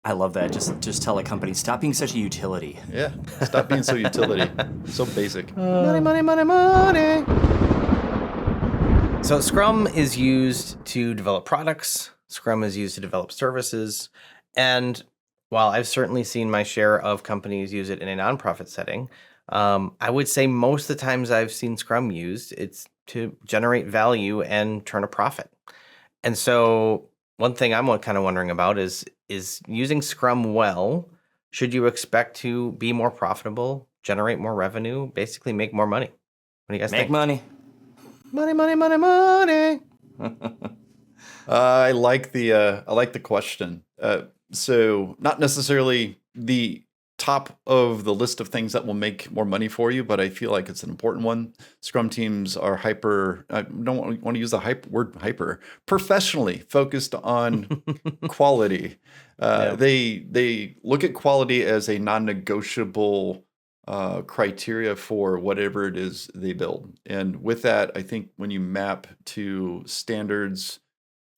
I love that. Just tell a company, stop being such a utility. Yeah, stop being so utility. So basic. Money, money, money, money. So Scrum is used to develop products. Scrum is used to develop services. And while I've certainly seen my share of companies use it in a nonprofit setting, I would say most of the times I've seen Scrum used, it's to generate value and turn a profit. And so one thing I'm kind of wondering about is using Scrum well, should you expect to be more profitable, generate more revenue, basically make more money? What do you guys think? Make money. Money, money, money, money. I like the question. So not necessarily the top of the list of things that will make more money for you, but I feel like it's an important one. Scrum teams are I don't want to use the word hyper, professionally focused on quality. They look at quality as a non-negotiable criteria for whatever it is they build. And with that, I think when you map to standards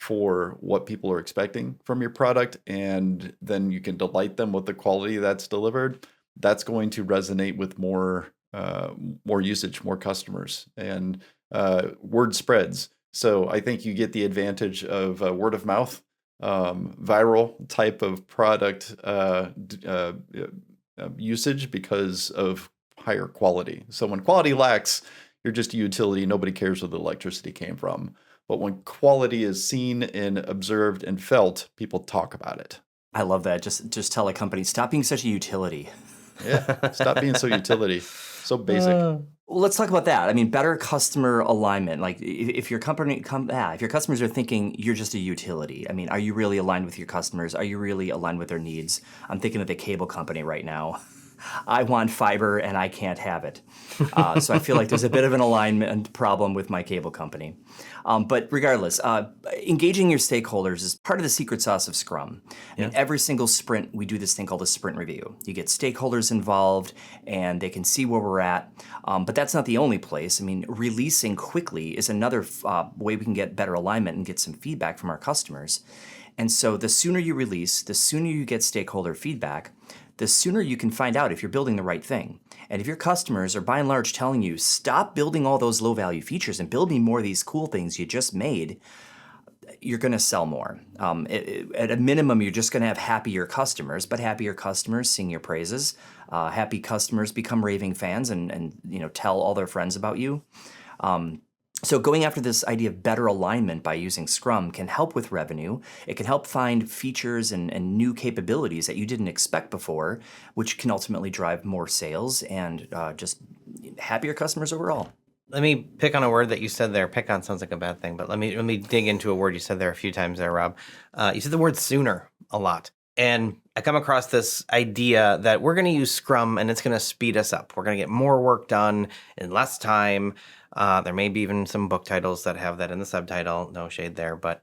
for what people are expecting from your product, and then you can delight them with the quality that's delivered, that's going to resonate with more usage, more customers, and word spreads. So I think you get the advantage of word of mouth, viral type of product usage because of higher quality. So when quality lacks, you're just a utility. Nobody cares where the electricity came from. But when quality is seen and observed and felt, people talk about it. I love that. Just tell a company, stop being such a utility. Yeah, stop being so utility. So basic. Well, let's talk about that. I mean, better customer alignment. Like if your if your customers are thinking you're just a utility, I mean, are you really aligned with your customers? Are you really aligned with their needs? I'm thinking of the cable company right now. I want fiber and I can't have it. So I feel like there's a bit of an alignment problem with my cable company. But regardless, engaging your stakeholders is part of the secret sauce of Scrum. I mean, every single sprint, we do this thing called a sprint review. You get stakeholders involved and they can see where we're at. But that's not the only place. I mean, releasing quickly is another way we can get better alignment and get some feedback from our customers. And so the sooner you release, the sooner you get stakeholder feedback, the sooner you can find out if you're building the right thing. And if your customers are by and large telling you, stop building all those low value features and build me more of these cool things you just made, you're going to sell more. At a minimum, you're just going to have happier customers, but happier customers sing your praises. Happy customers become raving fans and tell all their friends about you. So going after this idea of better alignment by using Scrum can help with revenue. It can help find features and new capabilities that you didn't expect before, which can ultimately drive more sales and just happier customers overall. Let me pick on a word that you said there. Pick on sounds like a bad thing, but let me dig into a word you said there a few times there, Rob. You said the word sooner a lot. And I come across this idea that we're going to use Scrum and it's going to speed us up. We're going to get more work done in less time. There may be even some book titles that have that in the subtitle. No shade there, but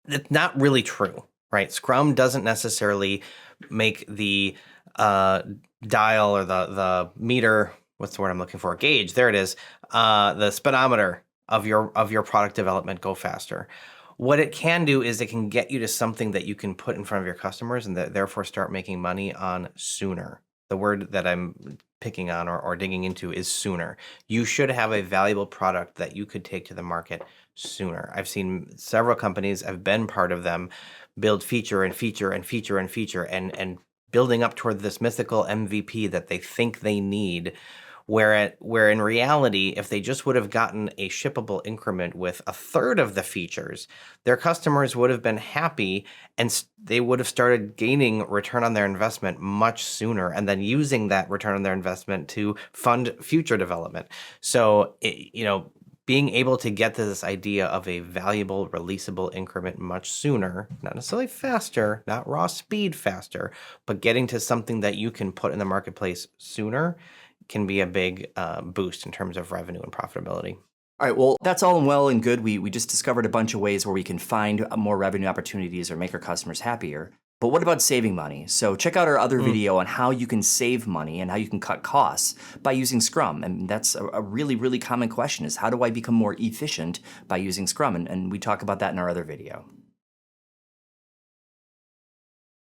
it's not really true, right? Scrum doesn't necessarily make the dial or the meter. What's the word I'm looking for? Gauge. There it is. The speedometer of your product development go faster. What it can do is it can get you to something that you can put in front of your customers and therefore start making money on sooner. The word that I'm picking on or digging into is sooner. You should have a valuable product that you could take to the market sooner. I've seen several companies, I've been part of them, build feature and feature and feature and feature and building up toward this mythical MVP that they think they need, where in reality, if they just would have gotten a shippable increment with a third of the features, their customers would have been happy and they would have started gaining return on their investment much sooner and then using that return on their investment to fund future development. So, being able to get to this idea of a valuable, releasable increment much sooner, not necessarily faster, not raw speed faster, but getting to something that you can put in the marketplace sooner can be a big boost in terms of revenue and profitability. All right, well, that's all well and good. We just discovered a bunch of ways where we can find more revenue opportunities or make our customers happier. But what about saving money? So check out our other video on how you can save money and how you can cut costs by using Scrum. And that's a really, really common question is how do I become more efficient by using Scrum? And we talk about that in our other video.